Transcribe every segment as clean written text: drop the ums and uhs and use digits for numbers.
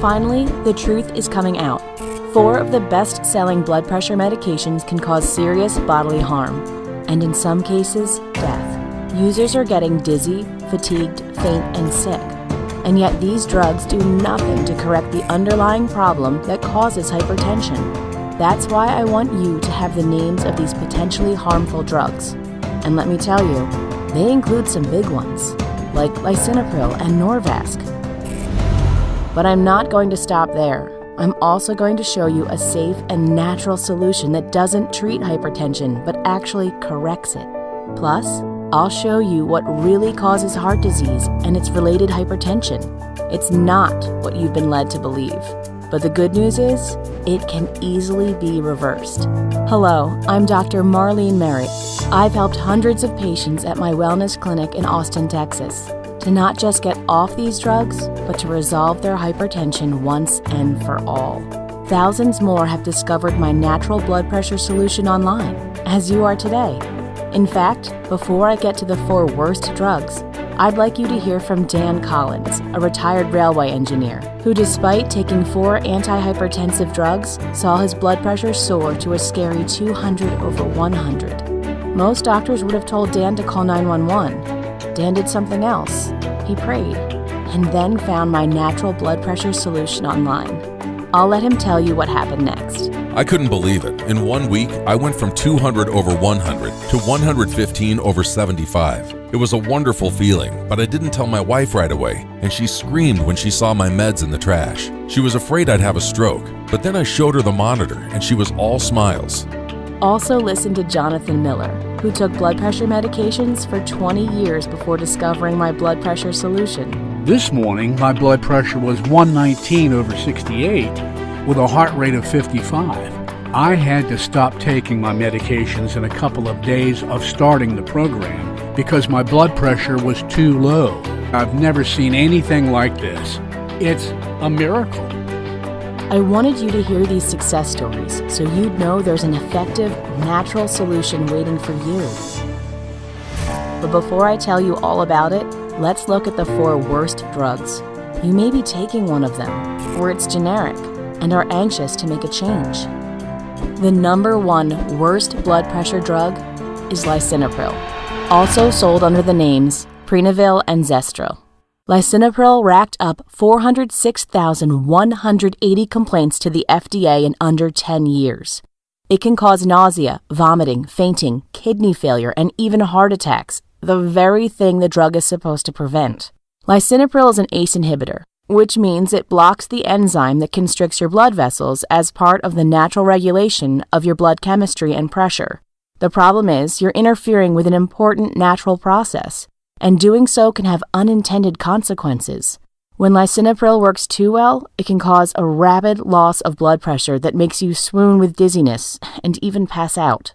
Finally, the truth is coming out. 4 of the best-selling blood pressure medications can cause serious bodily harm, and in some cases, death. Users are getting dizzy, fatigued, faint, and sick. And yet these drugs do nothing to correct the underlying problem that causes hypertension. That's why I want you to have the names of these potentially harmful drugs. And let me tell you, they include some big ones, like lisinopril and Norvasc. But I'm not going to stop there. I'm also going to show you a safe and natural solution that doesn't treat hypertension, but actually corrects it. Plus, I'll show you what really causes heart disease and its related hypertension. It's not what you've been led to believe. But the good news is, it can easily be reversed. Hello, I'm Dr. Marlene Merritt. I've helped hundreds of patients at my wellness clinic in Austin, Texas, to not just get off these drugs, but to resolve their hypertension once and for all. Thousands more have discovered my natural blood pressure solution online, as you are today. In fact, before I get to the 4 worst drugs, I'd like you to hear from Dan Collins, a retired railway engineer, who despite taking 4 antihypertensive drugs, saw his blood pressure soar to a scary 200/100. Most doctors would have told Dan to call 911. Dan did something else. He prayed, and then found my natural blood pressure solution online. I'll let him tell you what happened next. I couldn't believe it. In 1 week, I went from 200/100 to 115/75. It was a wonderful feeling, but I didn't tell my wife right away, and she screamed when she saw my meds in the trash. She was afraid I'd have a stroke, but then I showed her the monitor, and she was all smiles. Also listen to Jonathan Miller, who took blood pressure medications for 20 years before discovering my blood pressure solution. This morning, my blood pressure was 119/68 with a heart rate of 55. I had to stop taking my medications in a couple of days of starting the program because my blood pressure was too low. I've never seen anything like this. It's a miracle. I wanted you to hear these success stories so you'd know there's an effective, natural solution waiting for you. But before I tell you all about it, let's look at the 4 worst drugs. You may be taking one of them, or it's generic, and are anxious to make a change. The number 1 worst blood pressure drug is lisinopril, also sold under the names Prenavil and Zestro. Lisinopril racked up 406,180 complaints to the FDA in under 10 years. It can cause nausea, vomiting, fainting, kidney failure, and even heart attacks, the very thing the drug is supposed to prevent. Lisinopril is an ACE inhibitor, which means it blocks the enzyme that constricts your blood vessels as part of the natural regulation of your blood chemistry and pressure. The problem is you're interfering with an important natural process, and doing so can have unintended consequences. When lisinopril works too well, it can cause a rapid loss of blood pressure that makes you swoon with dizziness and even pass out.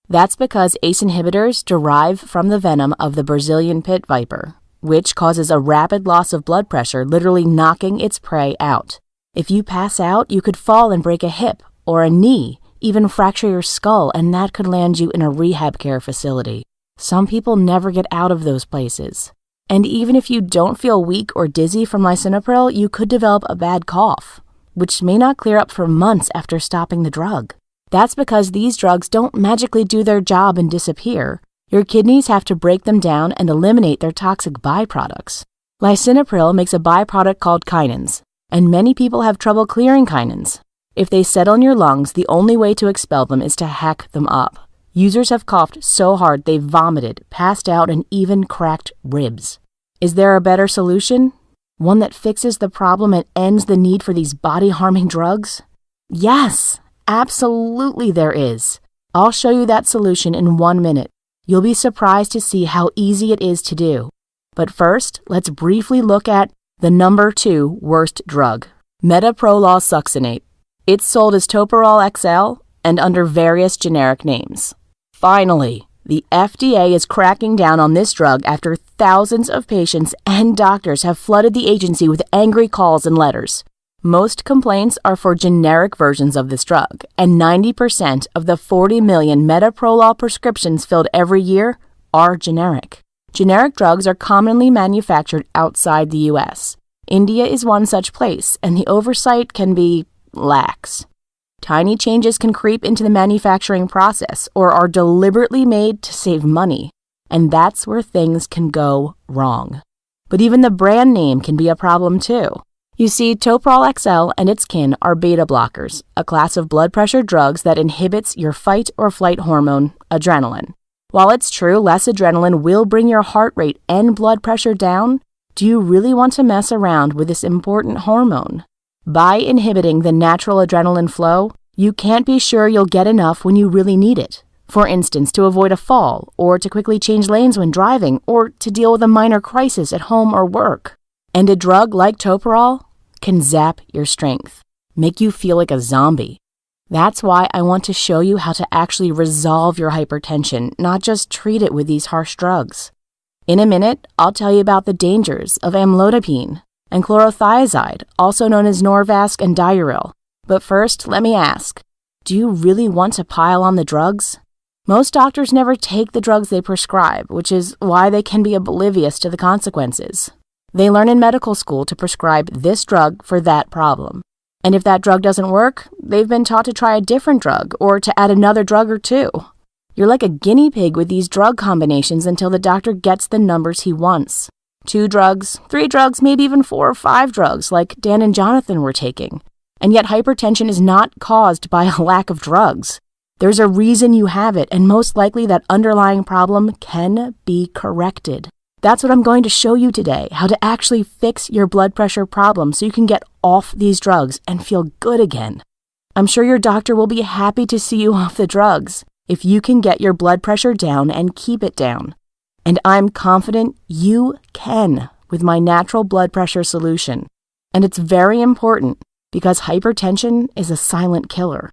That's because ACE inhibitors derive from the venom of the Brazilian pit viper, which causes a rapid loss of blood pressure, literally knocking its prey out. If you pass out, you could fall and break a hip or a knee, even fracture your skull, and that could land you in a rehab care facility. Some people never get out of those places. And even if you don't feel weak or dizzy from lisinopril, you could develop a bad cough, which may not clear up for months after stopping the drug. That's because these drugs don't magically do their job and disappear. Your kidneys have to break them down and eliminate their toxic byproducts. Lisinopril makes a byproduct called kinins, and many people have trouble clearing kinins. If they settle in your lungs, the only way to expel them is to hack them up. Users have coughed so hard they've vomited, passed out, and even cracked ribs. Is there a better solution? One that fixes the problem and ends the need for these body-harming drugs? Yes, absolutely there is. I'll show you that solution in 1 minute. You'll be surprised to see how easy it is to do. But first, let's briefly look at the number 2 worst drug, metoprolol succinate. It's sold as Toprol XL and under various generic names. Finally, the FDA is cracking down on this drug after thousands of patients and doctors have flooded the agency with angry calls and letters. Most complaints are for generic versions of this drug, and 90% of the 40 million metoprolol prescriptions filled every year are generic. Generic drugs are commonly manufactured outside the U.S. India is one such place, and the oversight can be lax. Tiny changes can creep into the manufacturing process or are deliberately made to save money, and that's where things can go wrong. But even the brand name can be a problem too. You see, Toprol XL and its kin are beta blockers, a class of blood pressure drugs that inhibits your fight or flight hormone, adrenaline. While it's true less adrenaline will bring your heart rate and blood pressure down, do you really want to mess around with this important hormone? By inhibiting the natural adrenaline flow, you can't be sure you'll get enough when you really need it. For instance, to avoid a fall, or to quickly change lanes when driving, or to deal with a minor crisis at home or work. And a drug like Toprol can zap your strength, make you feel like a zombie. That's why I want to show you how to actually resolve your hypertension, not just treat it with these harsh drugs. In a minute, I'll tell you about the dangers of amlodipine and chlorothiazide, also known as Norvasc and Diuril. But first, let me ask, do you really want to pile on the drugs? Most doctors never take the drugs they prescribe, which is why they can be oblivious to the consequences. They learn in medical school to prescribe this drug for that problem. And if that drug doesn't work, they've been taught to try a different drug or to add another drug or two. You're like a guinea pig with these drug combinations until the doctor gets the numbers he wants. 2 drugs, 3 drugs, maybe even 4 or 5 drugs like Dan and Jonathan were taking. And yet hypertension is not caused by a lack of drugs. There's a reason you have it, and most likely that underlying problem can be corrected. That's what I'm going to show you today, how to actually fix your blood pressure problem so you can get off these drugs and feel good again. I'm sure your doctor will be happy to see you off the drugs if you can get your blood pressure down and keep it down. And I'm confident you can with my natural blood pressure solution. And it's very important because hypertension is a silent killer,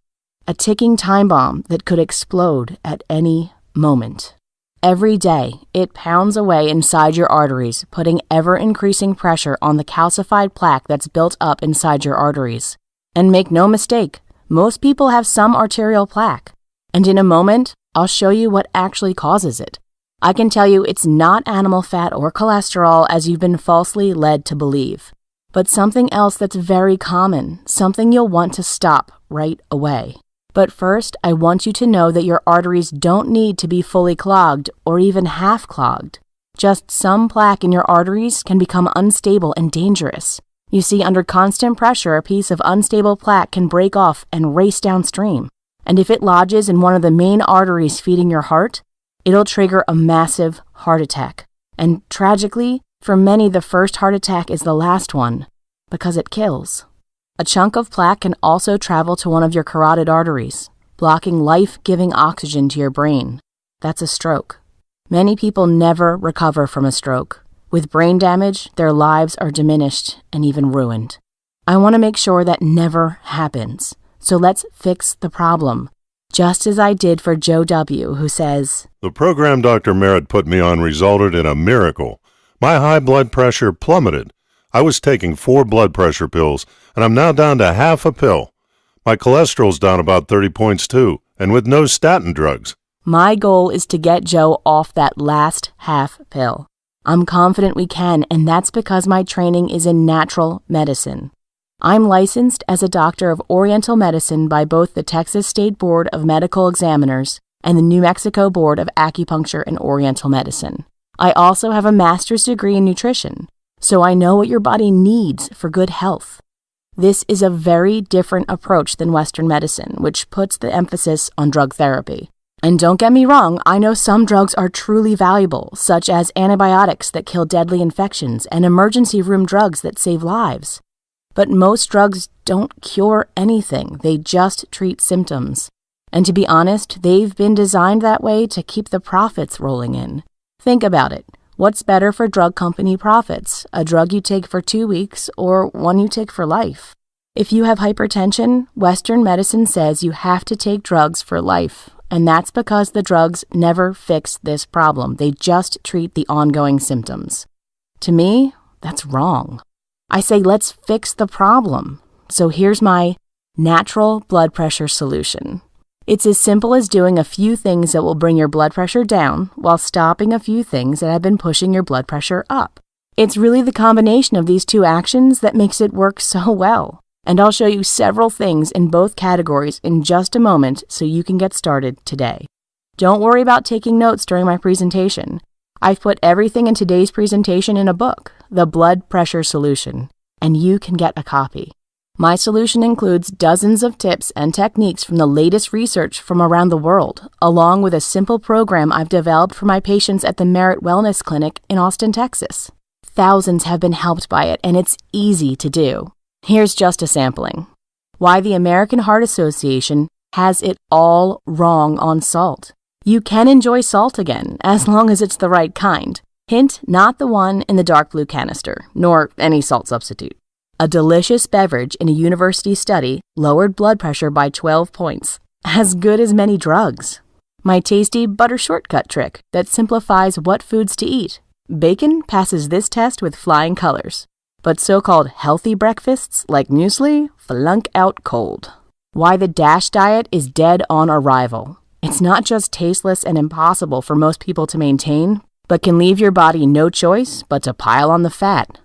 a ticking time bomb that could explode at any moment. Every day, it pounds away inside your arteries, putting ever-increasing pressure on the calcified plaque that's built up inside your arteries. And make no mistake, most people have some arterial plaque. And in a moment, I'll show you what actually causes it. I can tell you it's not animal fat or cholesterol as you've been falsely led to believe, but something else that's very common, something you'll want to stop right away. But first, I want you to know that your arteries don't need to be fully clogged or even half clogged. Just some plaque in your arteries can become unstable and dangerous. You see, under constant pressure, a piece of unstable plaque can break off and race downstream. And if it lodges in one of the main arteries feeding your heart, it'll trigger a massive heart attack. And tragically, for many, the first heart attack is the last one because it kills. A chunk of plaque can also travel to one of your carotid arteries, blocking life-giving oxygen to your brain. That's a stroke. Many people never recover from a stroke. With brain damage, their lives are diminished and even ruined. I want to make sure that never happens. So let's fix the problem, just as I did for Joe W., who says, "The program Dr. Merritt put me on resulted in a miracle. My high blood pressure plummeted. I was taking 4 blood pressure pills, and I'm now down to half a pill. My cholesterol's down about 30 points too, and with no statin drugs." My goal is to get Joe off that last half pill. I'm confident we can, and that's because my training is in natural medicine. I'm licensed as a doctor of Oriental Medicine by both the Texas State Board of Medical Examiners and the New Mexico Board of Acupuncture and Oriental Medicine. I also have a master's degree in nutrition, so I know what your body needs for good health. This is a very different approach than Western medicine, which puts the emphasis on drug therapy. And don't get me wrong, I know some drugs are truly valuable, such as antibiotics that kill deadly infections and emergency room drugs that save lives. But most drugs don't cure anything, they just treat symptoms. And to be honest, they've been designed that way to keep the profits rolling in. Think about it. What's better for drug company profits, a drug you take for 2 weeks or one you take for life? If you have hypertension, Western medicine says you have to take drugs for life, and that's because the drugs never fix this problem. They just treat the ongoing symptoms. To me, that's wrong. I say let's fix the problem. So here's my natural blood pressure solution. It's as simple as doing a few things that will bring your blood pressure down while stopping a few things that have been pushing your blood pressure up. It's really the combination of these two actions that makes it work so well. And I'll show you several things in both categories in just a moment so you can get started today. Don't worry about taking notes during my presentation. I've put everything in today's presentation in a book, The Blood Pressure Solution, and you can get a copy. My solution includes dozens of tips and techniques from the latest research from around the world, along with a simple program I've developed for my patients at the Merit Wellness Clinic in Austin, Texas. Thousands have been helped by it, and it's easy to do. Here's just a sampling. Why the American Heart Association has it all wrong on salt. You can enjoy salt again, as long as it's the right kind. Hint, not the one in the dark blue canister, nor any salt substitute. A delicious beverage in a university study lowered blood pressure by 12 points. As good as many drugs. My tasty butter shortcut trick that simplifies what foods to eat. Bacon passes this test with flying colors. But so-called healthy breakfasts like muesli flunk out cold. Why the DASH diet is dead on arrival. It's not just tasteless and impossible for most people to maintain, but can leave your body no choice but to pile on the fat.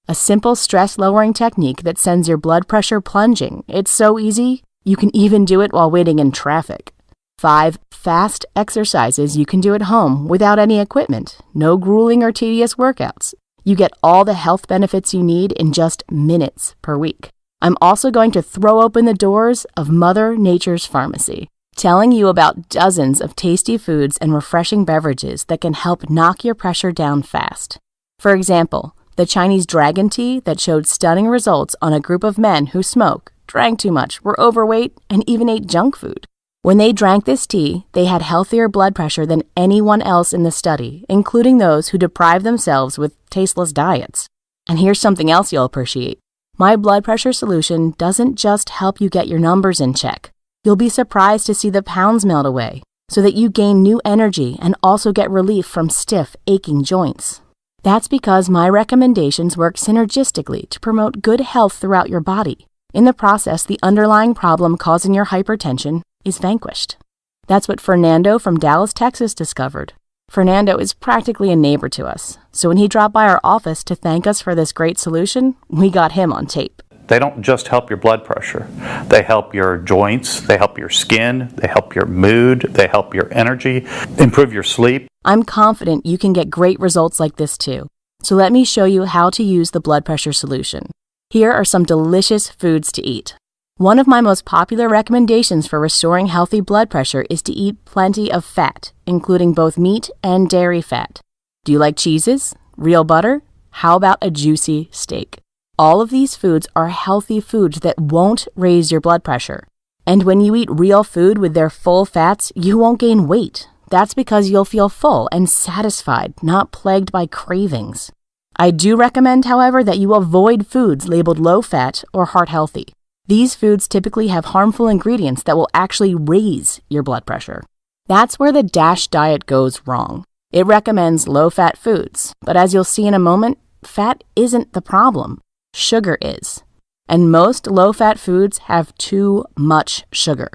A simple stress-lowering technique that sends your blood pressure plunging. It's so easy, you can even do it while waiting in traffic. 5 fast exercises you can do at home without any equipment. No grueling or tedious workouts. You get all the health benefits you need in just minutes per week. I'm also going to throw open the doors of Mother Nature's Pharmacy, telling you about dozens of tasty foods and refreshing beverages that can help knock your pressure down fast. For example, the Chinese dragon tea that showed stunning results on a group of men who smoke, drank too much, were overweight, and even ate junk food. When they drank this tea, they had healthier blood pressure than anyone else in the study, including those who deprived themselves with tasteless diets. And here's something else you'll appreciate. My blood pressure solution doesn't just help you get your numbers in check. You'll be surprised to see the pounds melt away, so that you gain new energy and also get relief from stiff, aching joints. That's because my recommendations work synergistically to promote good health throughout your body. In the process, the underlying problem causing your hypertension is vanquished. That's what Fernando from Dallas, Texas discovered. Fernando is practically a neighbor to us, so when he dropped by our office to thank us for this great solution, we got him on tape. They don't just help your blood pressure. They help your joints, they help your skin, they help your mood, they help your energy, improve your sleep. I'm confident you can get great results like this too. So let me show you how to use the blood pressure solution. Here are some delicious foods to eat. One of my most popular recommendations for restoring healthy blood pressure is to eat plenty of fat, including both meat and dairy fat. Do you like cheeses? Real butter? How about a juicy steak? All of these foods are healthy foods that won't raise your blood pressure. And when you eat real food with their full fats, you won't gain weight. That's because you'll feel full and satisfied, not plagued by cravings. I do recommend, however, that you avoid foods labeled low-fat or heart-healthy. These foods typically have harmful ingredients that will actually raise your blood pressure. That's where the DASH diet goes wrong. It recommends low-fat foods, but as you'll see in a moment, fat isn't the problem. Sugar is. And most low-fat foods have too much sugar.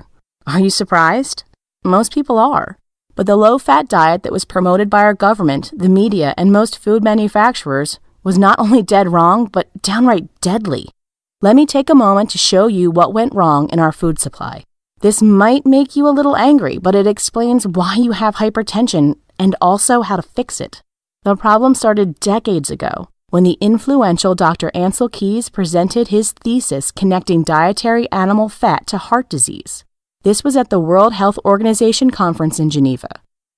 Are you surprised? Most people are. But the low-fat diet that was promoted by our government, the media, and most food manufacturers was not only dead wrong, but downright deadly. Let me take a moment to show you what went wrong in our food supply. This might make you a little angry, but it explains why you have hypertension and also how to fix it. The problem started decades ago when the influential Dr. Ansel Keys presented his thesis connecting dietary animal fat to heart disease. This was at the World Health Organization conference in Geneva.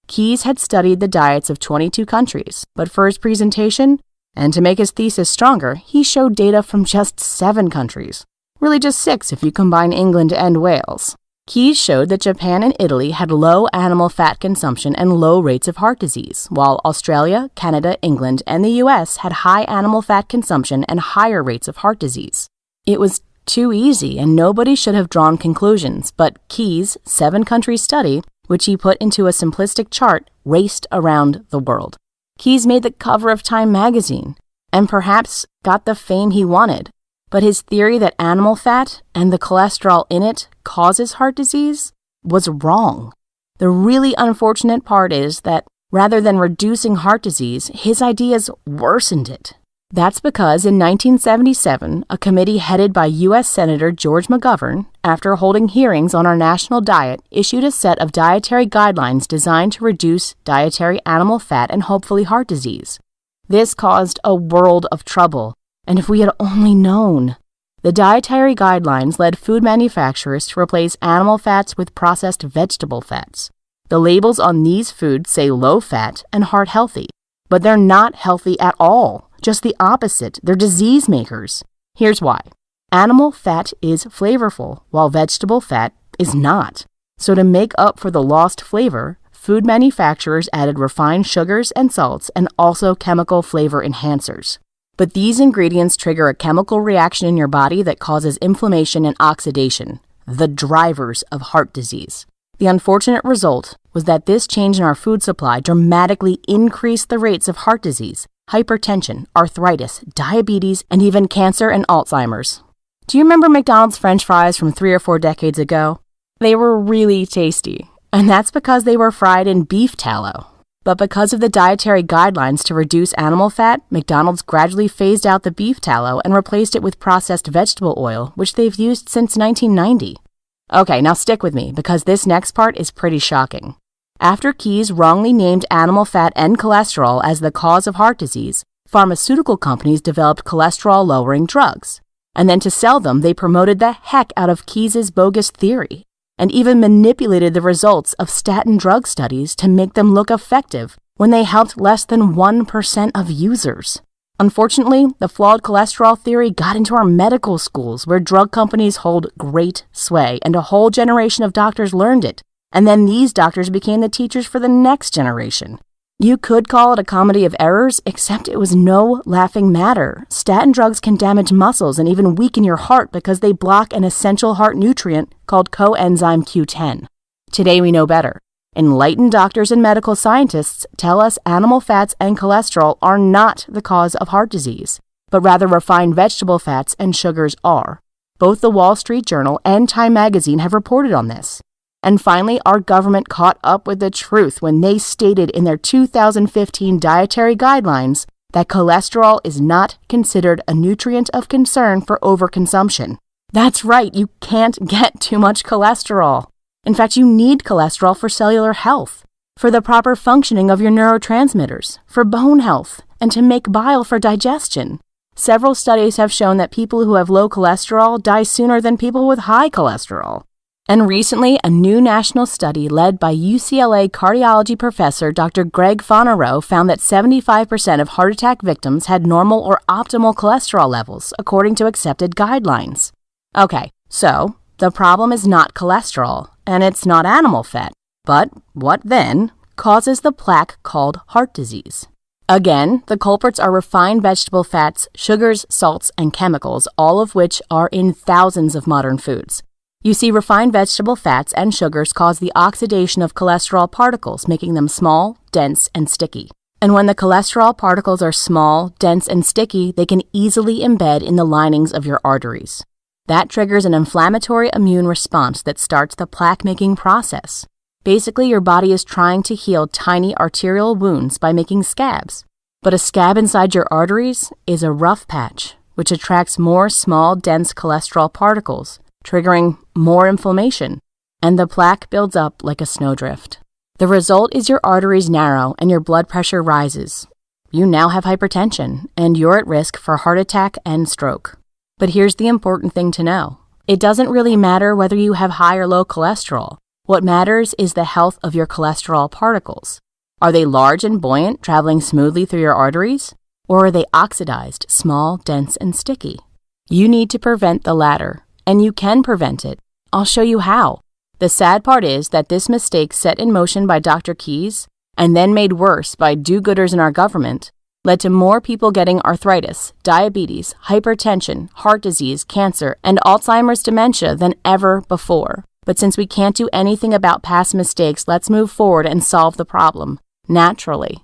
Keys had studied the diets of 22 countries, but for his presentation, and to make his thesis stronger, he showed data from just 7 countries. Really just 6 if you combine England and Wales. Keys showed that Japan and Italy had low animal fat consumption and low rates of heart disease, while Australia, Canada, England, and the US had high animal fat consumption and higher rates of heart disease. It was too easy and nobody should have drawn conclusions, but Keys' 7-country study, which he put into a simplistic chart, raced around the world. Keys made the cover of Time magazine, and perhaps got the fame he wanted. But his theory that animal fat and the cholesterol in it causes heart disease was wrong. The really unfortunate part is that rather than reducing heart disease, his ideas worsened it. That's because in 1977, a committee headed by U.S. Senator George McGovern, after holding hearings on our national diet, issued a set of dietary guidelines designed to reduce dietary animal fat and hopefully heart disease. This caused a world of trouble, and if we had only known. The dietary guidelines led food manufacturers to replace animal fats with processed vegetable fats. The labels on these foods say low fat and heart healthy, but they're not healthy at all. Just the opposite, they're disease makers. Here's why. Animal fat is flavorful, while vegetable fat is not. So to make up for the lost flavor, food manufacturers added refined sugars and salts and also chemical flavor enhancers. But these ingredients trigger a chemical reaction in your body that causes inflammation and oxidation, the drivers of heart disease. The unfortunate result was that this change in our food supply dramatically increased the rates of heart disease, hypertension, arthritis, diabetes, and even cancer and Alzheimer's. Do you remember McDonald's French fries from 3 or 4 decades ago? They were really tasty, and that's because they were fried in beef tallow. But because of the dietary guidelines to reduce animal fat, McDonald's gradually phased out the beef tallow and replaced it with processed vegetable oil, which they've used since 1990. Okay, now stick with me, because this next part is pretty shocking. After Keyes wrongly named animal fat and cholesterol as the cause of heart disease, pharmaceutical companies developed cholesterol-lowering drugs. And then to sell them, they promoted the heck out of Keyes' bogus theory, and even manipulated the results of statin drug studies to make them look effective when they helped less than 1% of users. Unfortunately, the flawed cholesterol theory got into our medical schools where drug companies hold great sway, and a whole generation of doctors learned it. And then these doctors became the teachers for the next generation. You could call it a comedy of errors, except it was no laughing matter. Statin drugs can damage muscles and even weaken your heart because they block an essential heart nutrient called coenzyme Q10. Today we know better. Enlightened doctors and medical scientists tell us animal fats and cholesterol are not the cause of heart disease, but rather refined vegetable fats and sugars are. Both the Wall Street Journal and Time magazine have reported on this. And finally, our government caught up with the truth when they stated in their 2015 dietary guidelines that cholesterol is not considered a nutrient of concern for overconsumption. That's right, you can't get too much cholesterol. In fact, you need cholesterol for cellular health, for the proper functioning of your neurotransmitters, for bone health, and to make bile for digestion. Several studies have shown that people who have low cholesterol die sooner than people with high cholesterol. And recently, a new national study led by UCLA cardiology professor Dr. Greg Fonarow found that 75% of heart attack victims had normal or optimal cholesterol levels, according to accepted guidelines. Okay, so the problem is not cholesterol, and it's not animal fat. But what then causes the plaque called heart disease? Again, the culprits are refined vegetable fats, sugars, salts, and chemicals, all of which are in thousands of modern foods. You see, refined vegetable fats and sugars cause the oxidation of cholesterol particles, making them small, dense, and sticky. And when the cholesterol particles are small, dense, and sticky, they can easily embed in the linings of your arteries. That triggers an inflammatory immune response that starts the plaque-making process. Basically, your body is trying to heal tiny arterial wounds by making scabs. But a scab inside your arteries is a rough patch, which attracts more small, dense cholesterol particles, triggering more inflammation, and the plaque builds up like a snowdrift. The result is your arteries narrow and your blood pressure rises. You now have hypertension, and you're at risk for heart attack and stroke. But here's the important thing to know. It doesn't really matter whether you have high or low cholesterol. What matters is the health of your cholesterol particles. Are they large and buoyant, traveling smoothly through your arteries? Or are they oxidized, small, dense, and sticky? You need to prevent the latter. And you can prevent it. I'll show you how. The sad part is that this mistake set in motion by Dr. Keyes, and then made worse by do-gooders in our government, led to more people getting arthritis, diabetes, hypertension, heart disease, cancer, and Alzheimer's dementia than ever before. But since we can't do anything about past mistakes, let's move forward and solve the problem, naturally.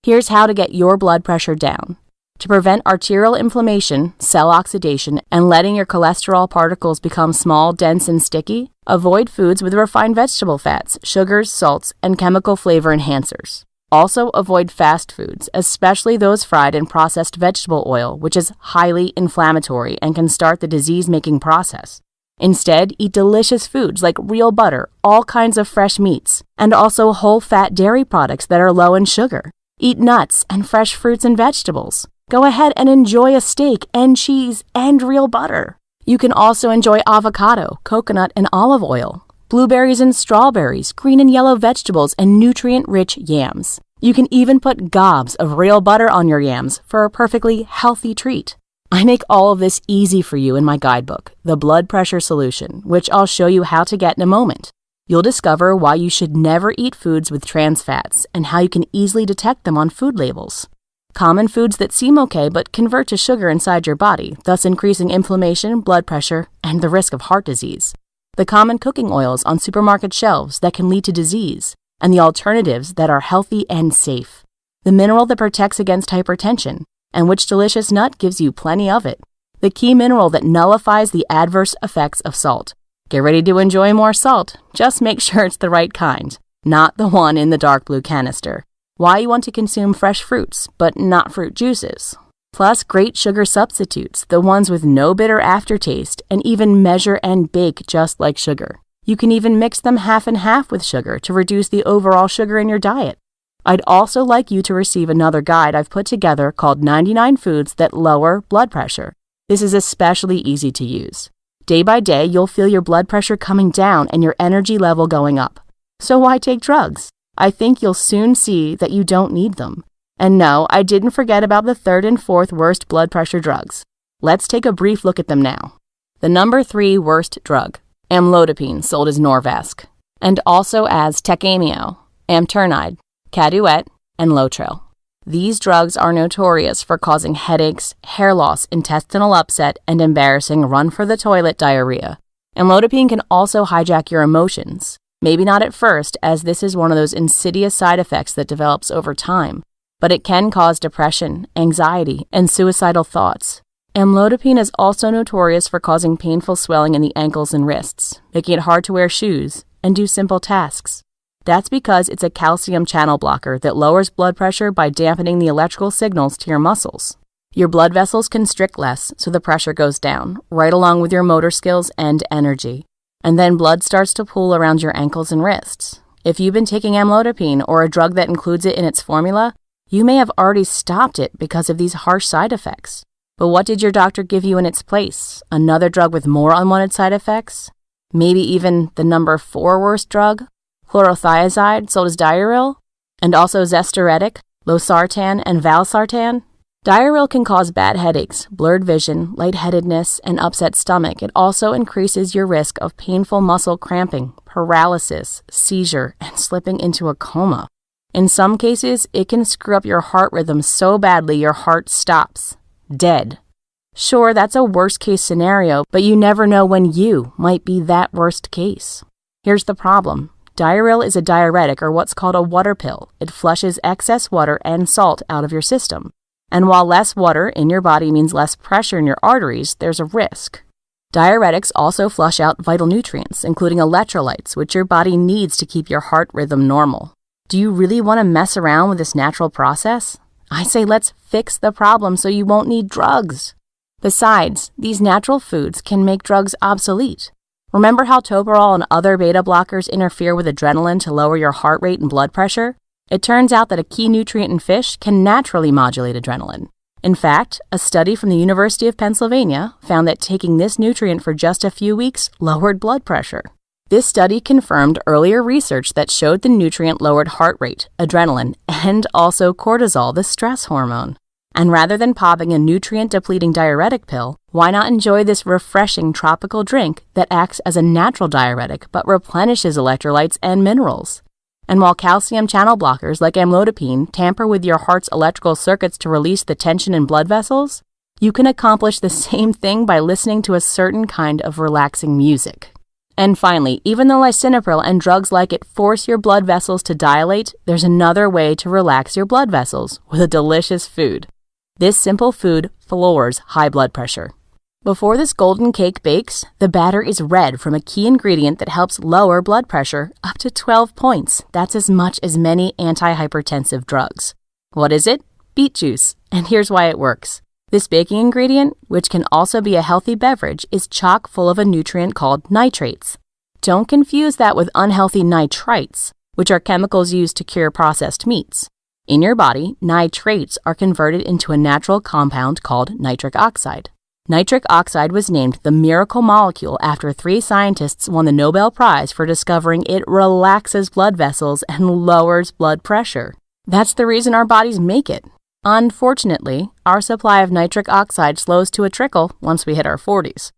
Here's how to get your blood pressure down. To prevent arterial inflammation, cell oxidation, and letting your cholesterol particles become small, dense, and sticky, avoid foods with refined vegetable fats, sugars, salts, and chemical flavor enhancers. Also avoid fast foods, especially those fried in processed vegetable oil, which is highly inflammatory and can start the disease-making process. Instead, eat delicious foods like real butter, all kinds of fresh meats, and also whole-fat dairy products that are low in sugar. Eat nuts and fresh fruits and vegetables. Go ahead and enjoy a steak and cheese and real butter. You can also enjoy avocado, coconut, and olive oil, blueberries and strawberries, green and yellow vegetables, and nutrient-rich yams. You can even put gobs of real butter on your yams for a perfectly healthy treat. I make all of this easy for you in my guidebook, The Blood Pressure Solution, which I'll show you how to get in a moment. You'll discover why you should never eat foods with trans fats and how you can easily detect them on food labels. Common foods that seem okay but convert to sugar inside your body, thus increasing inflammation, blood pressure, and the risk of heart disease. The common cooking oils on supermarket shelves that can lead to disease, and the alternatives that are healthy and safe. The mineral that protects against hypertension, and which delicious nut gives you plenty of it. The key mineral that nullifies the adverse effects of salt. Get ready to enjoy more salt. Just make sure it's the right kind, not the one in the dark blue canister. Why you want to consume fresh fruits, but not fruit juices. Plus great sugar substitutes, the ones with no bitter aftertaste, and even measure and bake just like sugar. You can even mix them half and half with sugar to reduce the overall sugar in your diet. I'd also like you to receive another guide I've put together called 99 Foods That Lower Blood Pressure. This is especially easy to use. Day by day, you'll feel your blood pressure coming down and your energy level going up. So why take drugs? I think you'll soon see that you don't need them. And no, I didn't forget about the third and fourth worst blood pressure drugs. Let's take a brief look at them now. The number 3 worst drug, amlodipine, sold as Norvasc, and also as Tecamio, Amternide, Caduet, and Lotril. These drugs are notorious for causing headaches, hair loss, intestinal upset, and embarrassing run-for-the-toilet diarrhea. Amlodipine can also hijack your emotions. Maybe not at first, as this is one of those insidious side effects that develops over time, but it can cause depression, anxiety, and suicidal thoughts. Amlodipine is also notorious for causing painful swelling in the ankles and wrists, making it hard to wear shoes and do simple tasks. That's because it's a calcium channel blocker that lowers blood pressure by dampening the electrical signals to your muscles. Your blood vessels constrict less, so the pressure goes down, right along with your motor skills and energy. And then blood starts to pool around your ankles and wrists. If you've been taking amlodipine or a drug that includes it in its formula, you may have already stopped it because of these harsh side effects. But what did your doctor give you in its place? Another drug with more unwanted side effects? Maybe even the number 4 worst drug? Chlorothiazide, sold as Diaril, and also Zestoretic, Losartan, and Valsartan. Diaril can cause bad headaches, blurred vision, lightheadedness, and upset stomach. It also increases your risk of painful muscle cramping, paralysis, seizure, and slipping into a coma. In some cases, it can screw up your heart rhythm so badly your heart stops. Dead. Sure, that's a worst-case scenario, but you never know when you might be that worst case. Here's the problem. Diaril is a diuretic, or what's called a water pill. It flushes excess water and salt out of your system. And while less water in your body means less pressure in your arteries, there's a risk. Diuretics also flush out vital nutrients, including electrolytes, which your body needs to keep your heart rhythm normal. Do you really want to mess around with this natural process? I say let's fix the problem so you won't need drugs. Besides, these natural foods can make drugs obsolete. Remember how toprol and other beta blockers interfere with adrenaline to lower your heart rate and blood pressure? It turns out that a key nutrient in fish can naturally modulate adrenaline. In fact, a study from the University of Pennsylvania found that taking this nutrient for just a few weeks lowered blood pressure. This study confirmed earlier research that showed the nutrient lowered heart rate, adrenaline, and also cortisol, the stress hormone. And rather than popping a nutrient-depleting diuretic pill, why not enjoy this refreshing tropical drink that acts as a natural diuretic but replenishes electrolytes and minerals? And while calcium channel blockers like amlodipine tamper with your heart's electrical circuits to release the tension in blood vessels, you can accomplish the same thing by listening to a certain kind of relaxing music. And finally, even though lisinopril and drugs like it force your blood vessels to dilate, there's another way to relax your blood vessels with a delicious food. This simple food floors high blood pressure. Before this golden cake bakes, the batter is red from a key ingredient that helps lower blood pressure up to 12 points. That's as much as many antihypertensive drugs. What is it? Beet juice. And here's why it works. This baking ingredient, which can also be a healthy beverage, is chock full of a nutrient called nitrates. Don't confuse that with unhealthy nitrites, which are chemicals used to cure processed meats. In your body, nitrates are converted into a natural compound called nitric oxide. Nitric oxide was named the miracle molecule after 3 scientists won the Nobel Prize for discovering it relaxes blood vessels and lowers blood pressure. That's the reason our bodies make it. Unfortunately, our supply of nitric oxide slows to a trickle once we hit our 40s.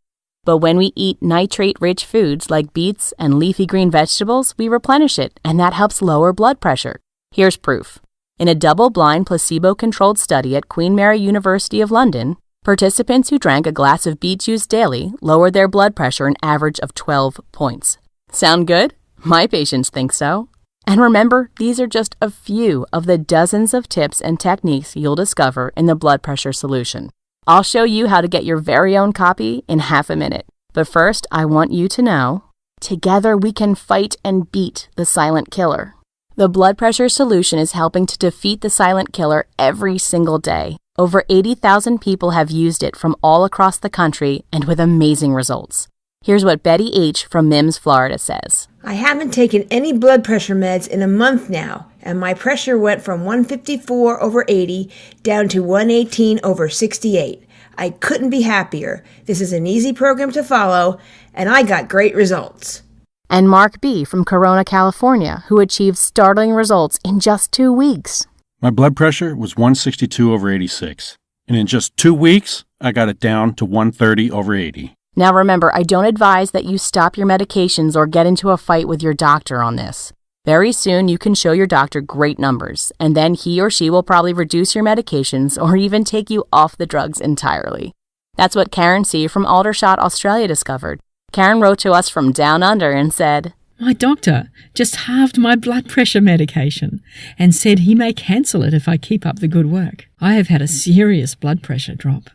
But when we eat nitrate-rich foods like beets and leafy green vegetables, we replenish it, and that helps lower blood pressure. Here's proof. In a double-blind, placebo-controlled study at Queen Mary University of London, participants who drank a glass of beet juice daily lowered their blood pressure an average of 12 points. Sound good? My patients think so. And remember, these are just a few of the dozens of tips and techniques you'll discover in the blood pressure solution. I'll show you how to get your very own copy in half a minute. But first, I want you to know, together we can fight and beat the silent killer. The blood pressure solution is helping to defeat the silent killer every single day. Over 80,000 people have used it from all across the country and with amazing results. Here's what Betty H. from Mims, Florida says. I haven't taken any blood pressure meds in a month now, and my pressure went from 154/80 down to 118/68. I couldn't be happier. This is an easy program to follow, and I got great results. And Mark B. from Corona, California, who achieved startling results in just 2 weeks. My blood pressure was 162/86, and in just 2 weeks, I got it down to 130/80. Now remember, I don't advise that you stop your medications or get into a fight with your doctor on this. Very soon you can show your doctor great numbers, and then he or she will probably reduce your medications or even take you off the drugs entirely. That's what Karen C. from Aldershot, Australia discovered. Karen wrote to us from down under and said, My doctor just halved my blood pressure medication and said he may cancel it if I keep up the good work. I have had a serious blood pressure drop.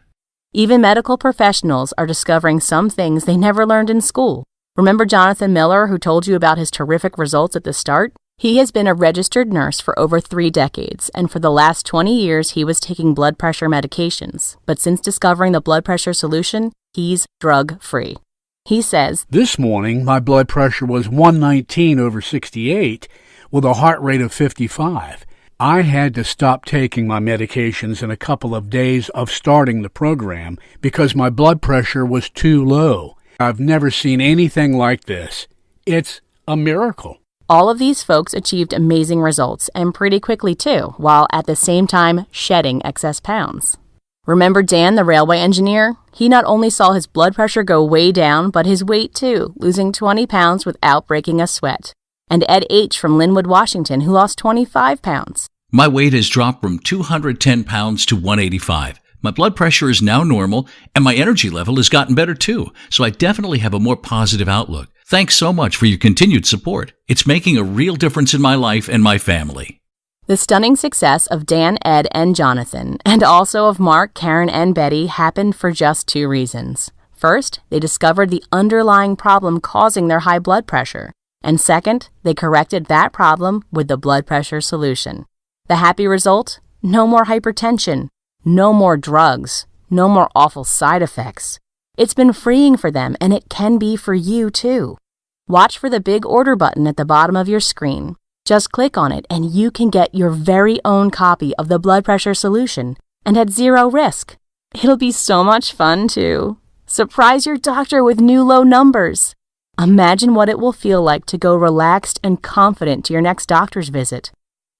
Even medical professionals are discovering some things they never learned in school. Remember Jonathan Miller, who told you about his terrific results at the start? He has been a registered nurse for over 3 decades, and for the last 20 years he was taking blood pressure medications. But since discovering the blood pressure solution, he's drug-free. He says, This morning, my blood pressure was 119/68 with a heart rate of 55. I had to stop taking my medications in a couple of days of starting the program because my blood pressure was too low. I've never seen anything like this. It's a miracle. All of these folks achieved amazing results, and pretty quickly too, while at the same time shedding excess pounds. Remember Dan, the railway engineer? He not only saw his blood pressure go way down, but his weight too, losing 20 pounds without breaking a sweat. And Ed H. from Linwood, Washington, who lost 25 pounds. My weight has dropped from 210 pounds to 185. My blood pressure is now normal, and my energy level has gotten better too, so I definitely have a more positive outlook. Thanks so much for your continued support. It's making a real difference in my life and my family. The stunning success of Dan, Ed, and Jonathan, and also of Mark, Karen, and Betty, happened for just 2 reasons. First, they discovered the underlying problem causing their high blood pressure. And second, they corrected that problem with the blood pressure solution. The happy result? No more hypertension, no more drugs, no more awful side effects. It's been freeing for them, and it can be for you too. Watch for the big order button at the bottom of your screen. Just click on it and you can get your very own copy of the blood pressure solution, and at 0 risk. It'll be so much fun too. Surprise your doctor with new low numbers. Imagine what it will feel like to go relaxed and confident to your next doctor's visit.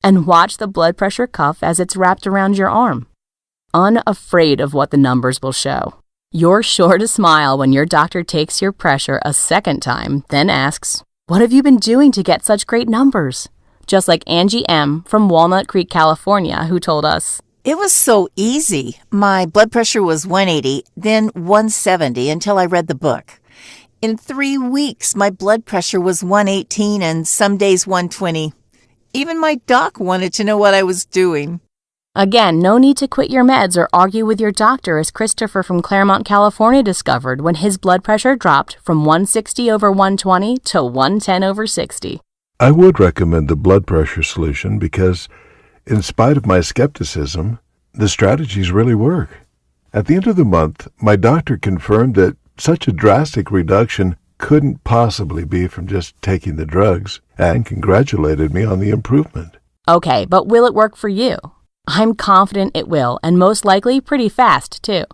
And watch the blood pressure cuff as it's wrapped around your arm. Unafraid of what the numbers will show. You're sure to smile when your doctor takes your pressure a second time, then asks, "What have you been doing to get such great numbers?" Just like Angie M. from Walnut Creek, California, who told us, It was so easy. My blood pressure was 180, then 170 until I read the book. In 3 weeks, my blood pressure was 118 and some days 120. Even my doc wanted to know what I was doing. Again, no need to quit your meds or argue with your doctor, as Christopher from Claremont, California discovered when his blood pressure dropped from 160 over 120 to 110 over 60. I would recommend the blood pressure solution because, in spite of my skepticism, the strategies really work. At the end of the month, my doctor confirmed that such a drastic reduction couldn't possibly be from just taking the drugs and congratulated me on the improvement. Okay, but will it work for you? I'm confident it will, and most likely pretty fast, too.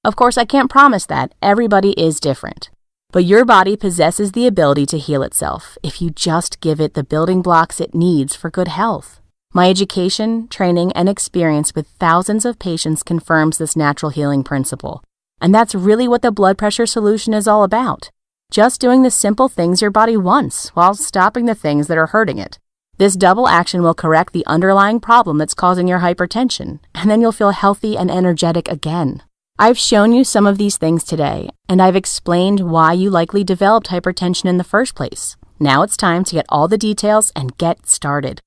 Of course, I can't promise that. Everybody is different. But your body possesses the ability to heal itself if you just give it the building blocks it needs for good health. My education, training, and experience with thousands of patients confirms this natural healing principle. And that's really what the blood pressure solution is all about. Just doing the simple things your body wants while stopping the things that are hurting it. This double action will correct the underlying problem that's causing your hypertension, and then you'll feel healthy and energetic again. I've shown you some of these things today, and I've explained why you likely developed hypertension in the first place. Now it's time to get all the details and get started.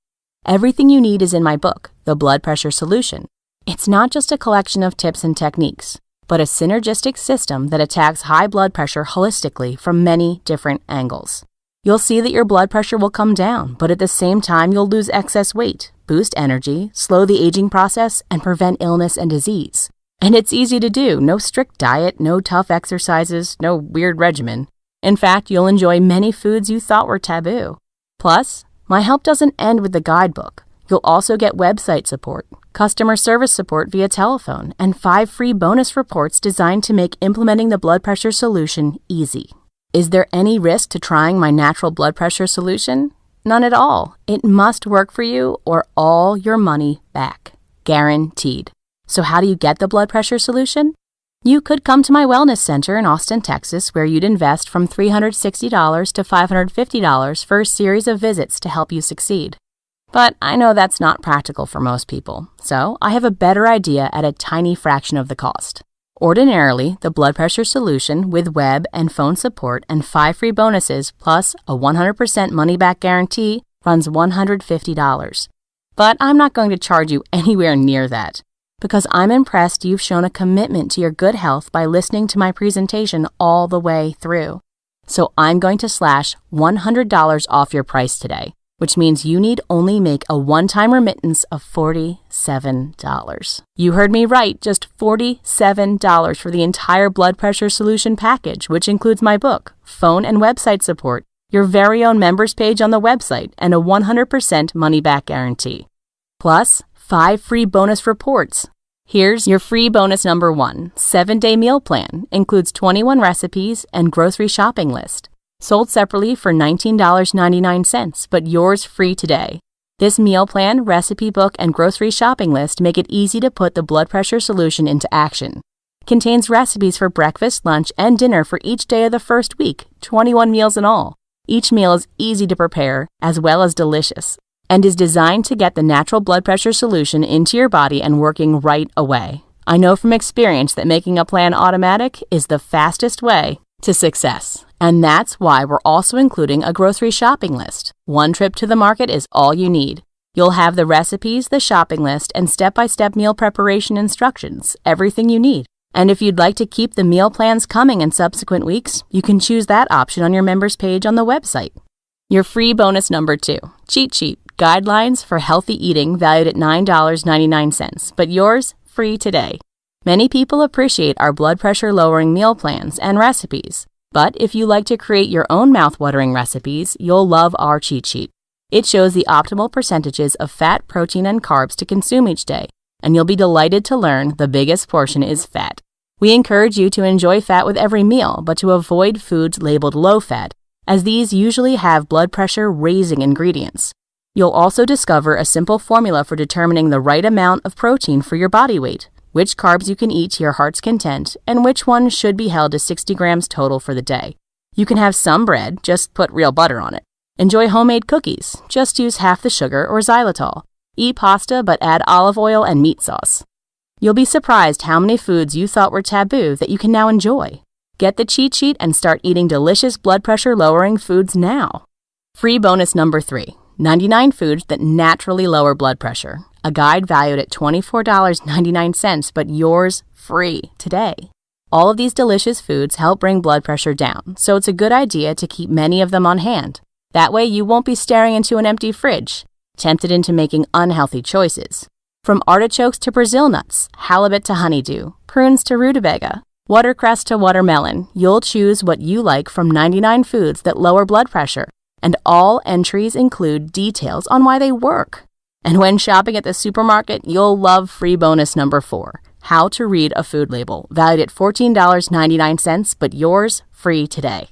Everything you need is in my book, The Blood Pressure Solution. It's not just a collection of tips and techniques, but a synergistic system that attacks high blood pressure holistically from many different angles. You'll see that your blood pressure will come down, but at the same time you'll lose excess weight, boost energy, slow the aging process, and prevent illness and disease. And it's easy to do. No strict diet, no tough exercises, no weird regimen. In fact, you'll enjoy many foods you thought were taboo. Plus, my help doesn't end with the guidebook. You'll also get website support, customer service support via telephone, and 5 free bonus reports designed to make implementing the blood pressure solution easy. Is there any risk to trying my natural blood pressure solution? None at all. It must work for you or all your money back. Guaranteed. So how do you get the blood pressure solution? You could come to my wellness center in Austin, Texas, where you'd invest from $360 to $550 for a series of visits to help you succeed. But I know that's not practical for most people, so I have a better idea at a tiny fraction of the cost. Ordinarily, the blood pressure solution with web and phone support and 5 free bonuses plus a 100% money-back guarantee runs $150. But I'm not going to charge you anywhere near that, because I'm impressed you've shown a commitment to your good health by listening to my presentation all the way through. So I'm going to slash $100 off your price today, which means you need only make a one-time remittance of $47. You heard me right, just $47 for the entire blood pressure solution package, which includes my book, phone and website support, your very own members page on the website, and a 100% money-back guarantee. Plus, 5 free bonus reports. Here's your free bonus number 1, 7-day meal plan, includes 21 recipes and grocery shopping list. Sold separately for $19.99, but yours free today. This meal plan, recipe book, and grocery shopping list make it easy to put the blood pressure solution into action. Contains recipes for breakfast, lunch, and dinner for each day of the first week, 21 meals in all. Each meal is easy to prepare, as well as delicious, and is designed to get the natural blood pressure solution into your body and working right away. I know from experience that making a plan automatic is the fastest way to success. And that's why we're also including a grocery shopping list. One trip to the market is all you need. You'll have the recipes, the shopping list, and step-by-step meal preparation instructions, everything you need. And if you'd like to keep the meal plans coming in subsequent weeks, you can choose that option on your members page on the website. Your free bonus number 2, Cheat Sheet, Guidelines for Healthy Eating, valued at $9.99, but yours free today. Many people appreciate our blood pressure lowering meal plans and recipes. But if you like to create your own mouth-watering recipes, you'll love our cheat sheet. It shows the optimal percentages of fat, protein, and carbs to consume each day, and you'll be delighted to learn the biggest portion is fat. We encourage you to enjoy fat with every meal, but to avoid foods labeled low fat, as these usually have blood pressure-raising ingredients. You'll also discover a simple formula for determining the right amount of protein for your body weight, which carbs you can eat to your heart's content, and which ones should be held to 60 grams total for the day. You can have some bread, just put real butter on it. Enjoy homemade cookies, just use half the sugar or xylitol. Eat pasta, but add olive oil and meat sauce. You'll be surprised how many foods you thought were taboo that you can now enjoy. Get the cheat sheet and start eating delicious blood pressure lowering foods now. Free bonus number 3, 99 foods that naturally lower blood pressure. a guide valued at $24.99, but yours free today. All of these delicious foods help bring blood pressure down, so it's a good idea to keep many of them on hand. That way you won't be staring into an empty fridge, tempted into making unhealthy choices. From artichokes to Brazil nuts, halibut to honeydew, prunes to rutabaga, watercress to watermelon, you'll choose what you like from 99 foods that lower blood pressure, and all entries include details on why they work. And when shopping at the supermarket, you'll love free bonus number 4, How to Read a Food Label, valued at $14.99, but yours free today.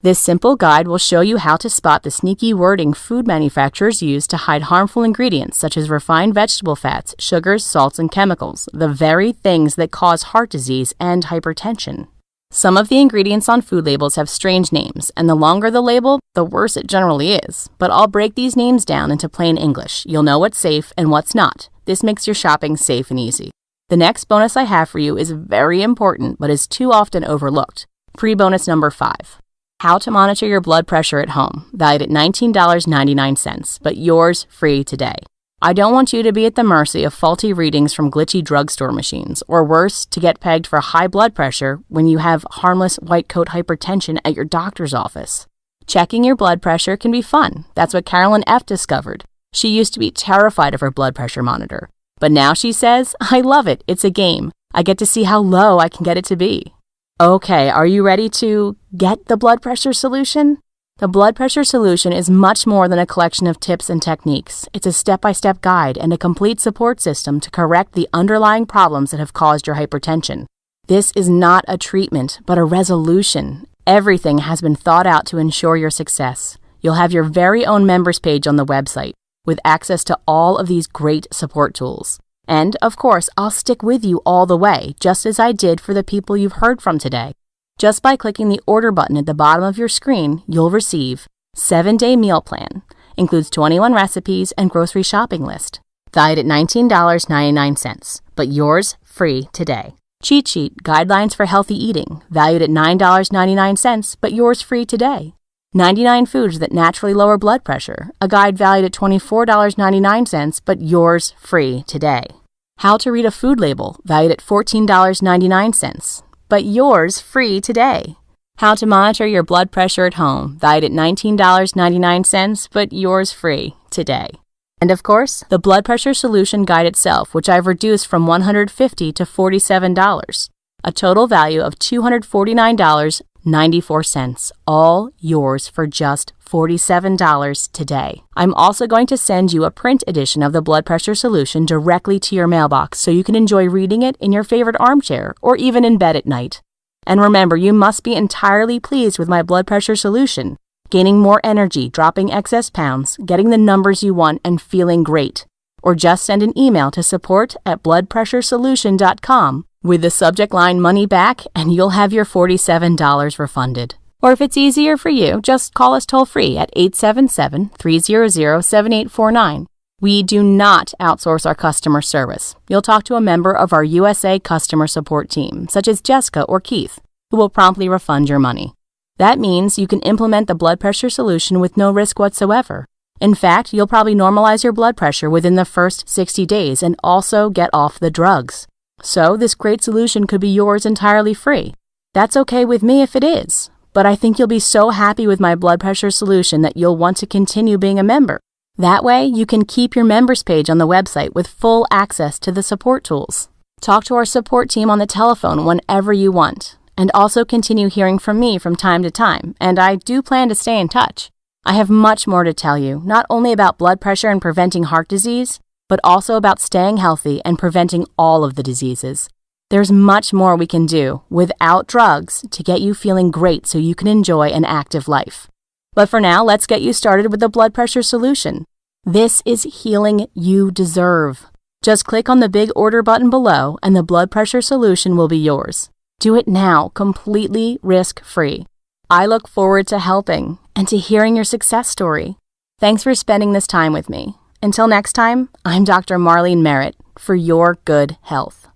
This simple guide will show you how to spot the sneaky wording food manufacturers use to hide harmful ingredients such as refined vegetable fats, sugars, salts, and chemicals, the very things that cause heart disease and hypertension. Some of the ingredients on food labels have strange names, and the longer the label, the worse it generally is. But I'll break these names down into plain English. You'll know what's safe and what's not. This makes your shopping safe and easy. The next bonus I have for you is very important, but is too often overlooked. Free bonus number 5. How to Monitor Your Blood Pressure at Home, valued at $19.99, but yours free today. I don't want you to be at the mercy of faulty readings from glitchy drugstore machines, or worse, to get pegged for high blood pressure when you have harmless white coat hypertension at your doctor's office. Checking your blood pressure can be fun. That's what Carolyn F. discovered. She used to be terrified of her blood pressure monitor, but now she says, I love it. It's a game. I get to see how low I can get it to be. Okay, are you ready to get the blood pressure solution? The blood pressure solution is much more than a collection of tips and techniques. It's a step-by-step guide and a complete support system to correct the underlying problems that have caused your hypertension. This is not a treatment, but a resolution. Everything has been thought out to ensure your success. You'll have your very own members page on the website with access to all of these great support tools. And, of course, I'll stick with you all the way, just as I did for the people you've heard from today. Just by clicking the order button at the bottom of your screen, you'll receive 7-day meal plan, includes 21 recipes and grocery shopping list, valued at $19.99, but yours free today. Cheat sheet, guidelines for healthy eating, valued at $9.99, but yours free today. 99 foods that naturally lower blood pressure, a guide valued at $24.99, but yours free today. How to Read a Food Label, valued at $14.99, but yours free today. How to Monitor Your Blood Pressure at Home, valued at $19.99, but yours free today. And of course, the Blood Pressure Solution Guide itself, which I've reduced from $150 to $47, a total value of $249.94, all yours for just $47 today. I'm also going to send you a print edition of the Blood Pressure Solution directly to your mailbox so you can enjoy reading it in your favorite armchair or even in bed at night. And remember, you must be entirely pleased with my Blood Pressure Solution, gaining more energy, dropping excess pounds, getting the numbers you want, and feeling great. Or just send an email to support@bloodpressuresolution.com with the subject line money back, and you'll have your $47 refunded. Or if it's easier for you, just call us toll-free at 877-300-7849. We do not outsource our customer service. You'll talk to a member of our USA customer support team, such as Jessica or Keith, who will promptly refund your money. That means you can implement the blood pressure solution with no risk whatsoever. In fact, you'll probably normalize your blood pressure within the first 60 days and also get off the drugs. So this great solution could be yours entirely free. That's okay with me if it is, but I think you'll be so happy with my blood pressure solution that you'll want to continue being a member. That way, you can keep your members page on the website with full access to the support tools. Talk to our support team on the telephone whenever you want, and also continue hearing from me from time to time, and I do plan to stay in touch. I have much more to tell you, not only about blood pressure and preventing heart disease, but also about staying healthy and preventing all of the diseases. There's much more we can do without drugs to get you feeling great so you can enjoy an active life. But for now, let's get you started with the blood pressure solution. This is healing you deserve. Just click on the big order button below and the blood pressure solution will be yours. Do it now, completely risk-free. I look forward to helping and to hearing your success story. Thanks for spending this time with me. Until next time, I'm Dr. Marlene Merritt for your good health.